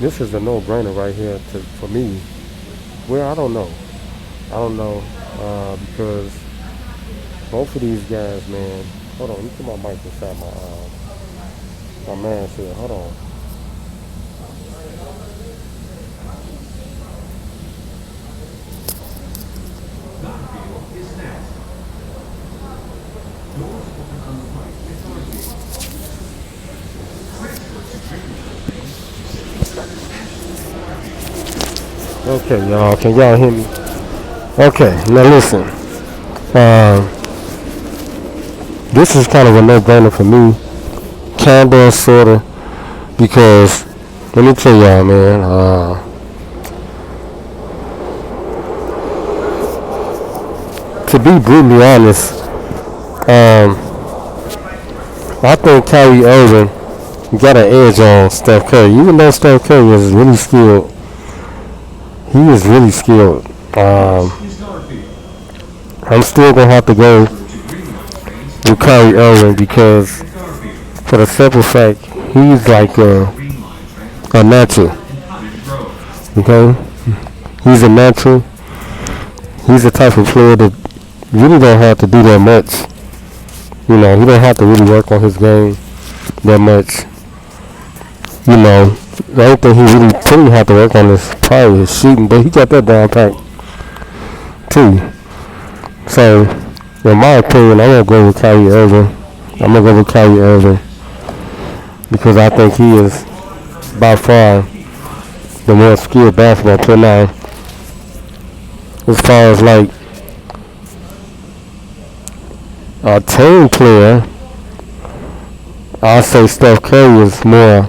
This is a no-brainer right here for me. Well, I don't know. I don't know because both of these guys, man. Hold on, let me put my mic inside my mask here. Hold on. Okay, y'all. Can y'all hear me? Okay, now listen. Uh, this is kind of a no-brainer for me, kinda, sorta, because let me tell y'all, man. To be brutally honest, I think Kyrie Irving got an edge on Steph Curry. Even though Steph Curry is really skilled, he is really skilled. I'm still gonna have to go with Kyrie Irving because, for the simple fact, he's like a natural. Okay, he's a natural. He's the type of player that really don't have to do that much. You know, he don't have to really work on his game that much. You know, the only thing he really have to work on is probably his shooting, but he got that down pat too. So, in my opinion, I'm gonna go with Kyrie Irving. I'm gonna go with Kyrie Irving because I think he is by far the more skilled basketball player now. As far as like a team player, I'll say Steph Curry is more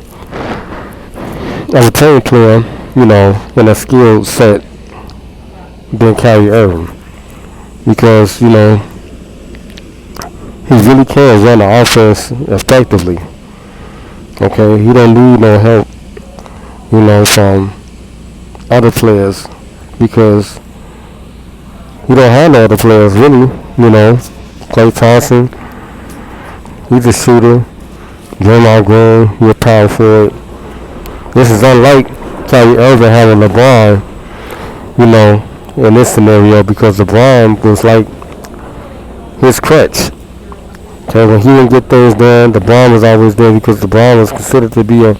of a team player, you know, in a skill set than Kyrie Irving. Because, you know, he really can run the offense effectively. Okay, he don't need no help, you know, from other players because he don't have no other players really, you know. Klay Thompson, he's a shooter. Draymond Green, he's a power forward. This is unlike Kyrie Irving having LeBron, you know, in this scenario because LeBron was like his crutch. Okay, when he didn't get things done, LeBron was always there because LeBron was considered to be a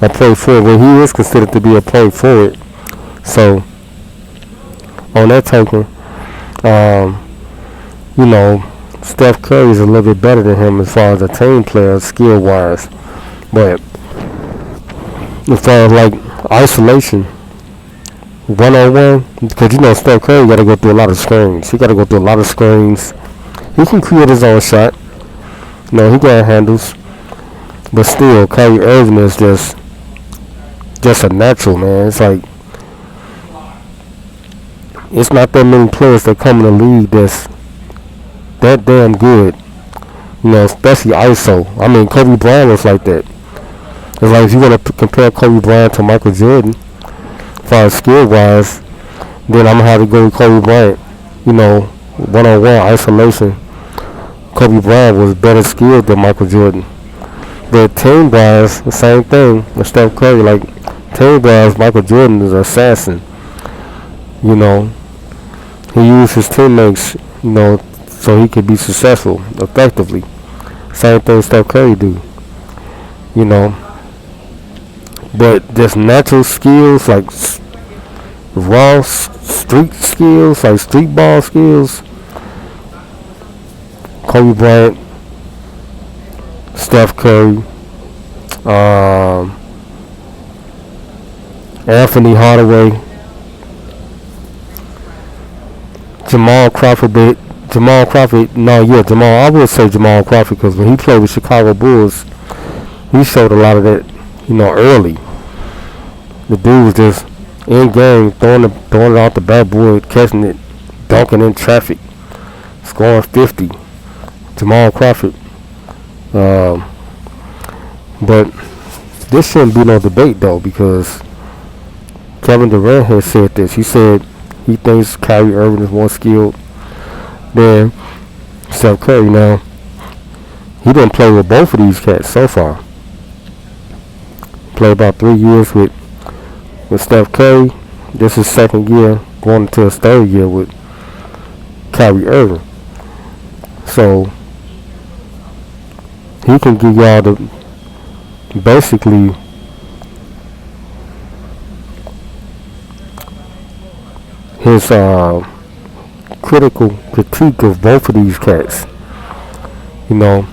play forward. Well, he is considered to be a play forward. So, on that token, you know, Steph Curry is a little bit better than him as far as a team player, skill-wise. But as far as like isolation, one-on-one, because you know Steph Curry got to go through a lot of screens. He got to go through a lot of screens. He can create his own shot. You know, he got handles. But still, Kyrie Irving is just a natural, man. It's like, it's not that many players that come in the league that's that damn good. You know, especially ISO. I mean, Kobe Bryant was like that. It's like if you want to compare Kobe Bryant to Michael Jordan, as far as skill-wise, then I'm going to have to go with Kobe Bryant. You know, one-on-one isolation. Kobe Bryant was better skilled than Michael Jordan. But team-wise, the same thing with Steph Curry. Like, team-wise, Michael Jordan is an assassin. You know, he used his teammates, you know, so he could be successful effectively. Same thing Steph Curry do. You know. But just natural skills, like raw street skills, like street ball skills, Kobe Bryant, Steph Curry, Anthony Hardaway, Jamal Crawford. I would say Jamal Crawford because when he played with Chicago Bulls, he showed a lot of that, you know, early. The dude was just in game, throwing it out the backboard, catching it, dunking in traffic, scoring 50. Jamal Crawford. But this shouldn't be no debate though because Kevin Durant has said this. He said he thinks Kyrie Irving is more skilled than Steph Curry. Now, he didn't play with both of these cats so far. Played about 3 years with with Steph Curry. This is second year, going into his third year with Kyrie Irving. So he can give y'all the basically his critical critique of both of these cats, you know,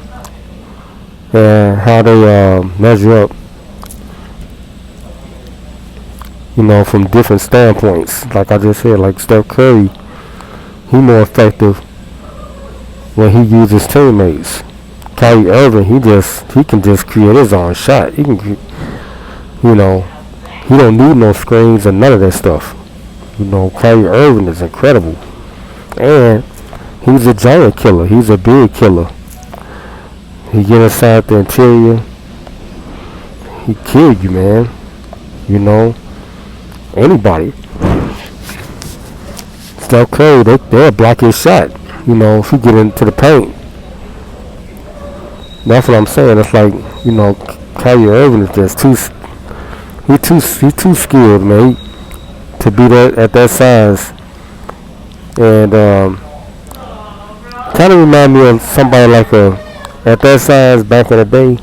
and how they measure up, you know, from different standpoints. Like I just said, like Steph Curry, he more effective when he uses teammates. Kyrie Irving, he can just create his own shot. He can, you know, he don't need no screens and none of that stuff. You know, Kyrie Irving is incredible, and he's a giant killer. He's a big killer. He get inside the interior, he kill you, man. You know, anybody. Steph Curry, they'll block his shot. You know, if he get into the paint. That's what I'm saying. It's like, you know, Kyrie Irving is just he's too skilled, man, to be that at that size. And kind of remind me of somebody like at that size back in the day.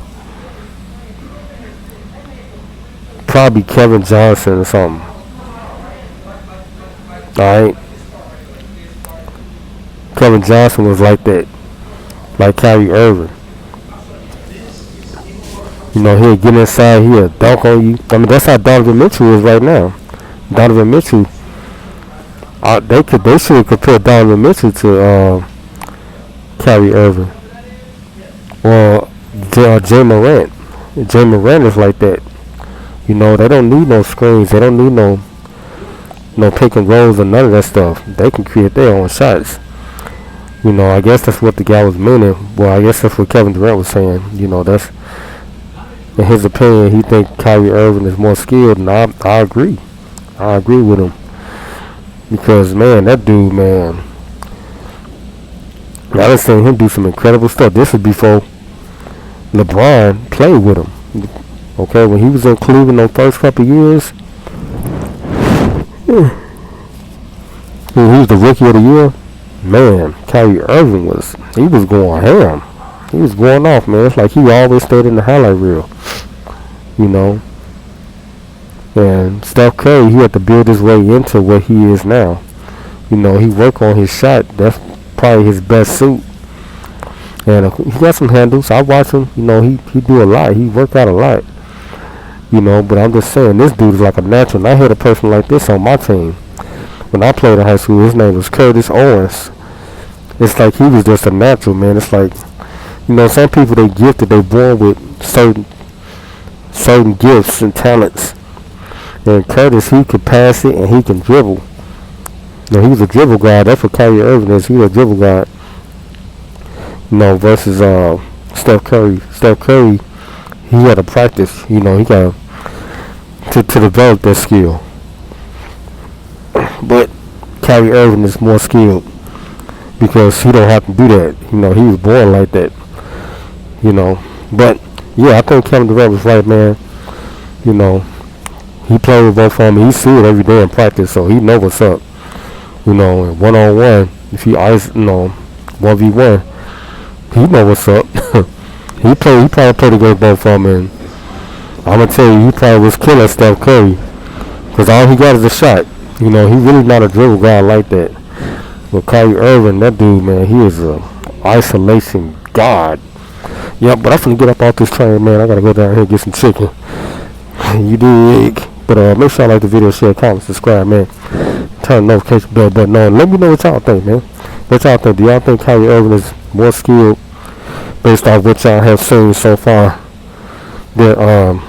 Probably Kevin Johnson or something. Alright. Kevin Johnson was like that. Like Kyrie Irving. You know, he'll get inside, he'll dunk on you. I mean, that's how Donovan Mitchell is right now. Donovan Mitchell, they should compare Donovan Mitchell to Kyrie Irving. Or Jay Morant. Jay Morant is like that. You know, they don't need no screens. They don't need no pick and rolls or none of that stuff. They can create their own shots. You know, I guess that's what the guy was meaning. Well, I guess that's what Kevin Durant was saying. You know, that's, in his opinion, he think Kyrie Irving is more skilled, and I agree. I agree with him. Because, man, that dude, man, I done seen him do some incredible stuff. This was before LeBron played with him. Okay, when he was in Cleveland those first couple of years, when he was the rookie of the year, man, Kyrie Irving was going ham. He was going off, man. It's like he always stayed in the highlight reel. You know. And Steph Curry, he had to build his way into what he is now. You know, he worked on his shot. That's probably his best suit. And he got some handles. I watch him. You know, he do a lot. He work out a lot. You know, but I'm just saying, this dude is like a natural. And I had a person like this on my team. When I played in high school, his name was Curtis Owens. It's like he was just a natural, man. It's like, you know, some people, they gifted, they born with certain gifts and talents. And Curtis, he could pass it and he can dribble. You know, he's a dribble guy. That's what Kyrie Irving is. He's a dribble guy. You know, versus Steph Curry. Steph Curry, he had to practice. You know, he got to develop that skill. But Kyrie Irving is more skilled because he don't have to do that. You know, he was born like that. You know, but yeah, I think Kevin Durant was right, man. You know, he played with both of them. He see it every day in practice, so he know what's up. You know, and one-on-one, if he ice, you know, 1v1, he know what's up. he probably played against both of them, and I'm gonna tell you, he probably was killing Steph Curry, cause all he got is a shot. You know, he really not a dribble guy like that. But Kyrie Irving, that dude, man, he is a isolation god. Yeah, but I'm finna get up off this train, man. I gotta go down here and get some chicken. You dig? But make sure you like the video, share, comment, subscribe, man. Turn the notification bell button on. Let me know what y'all think, man. What y'all think? Do y'all think Kyrie Irving is more skilled based off what y'all have seen so far than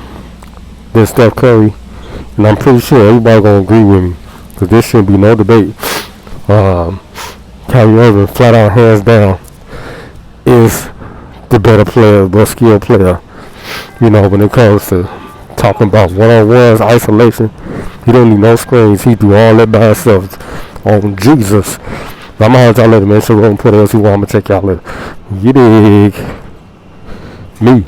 Steph Curry? And I'm pretty sure everybody gonna agree with me, because there shouldn't be no debate. Kyrie Irving, flat out, hands down, is the better player, more skilled player. You know, when it comes to talking about one-on-ones, isolation, he don't need no screens. He do all that by himself. On Jesus. I'm gonna have y'all later, man. So go and put else you want. I'm gonna check y'all later. You dig? Me.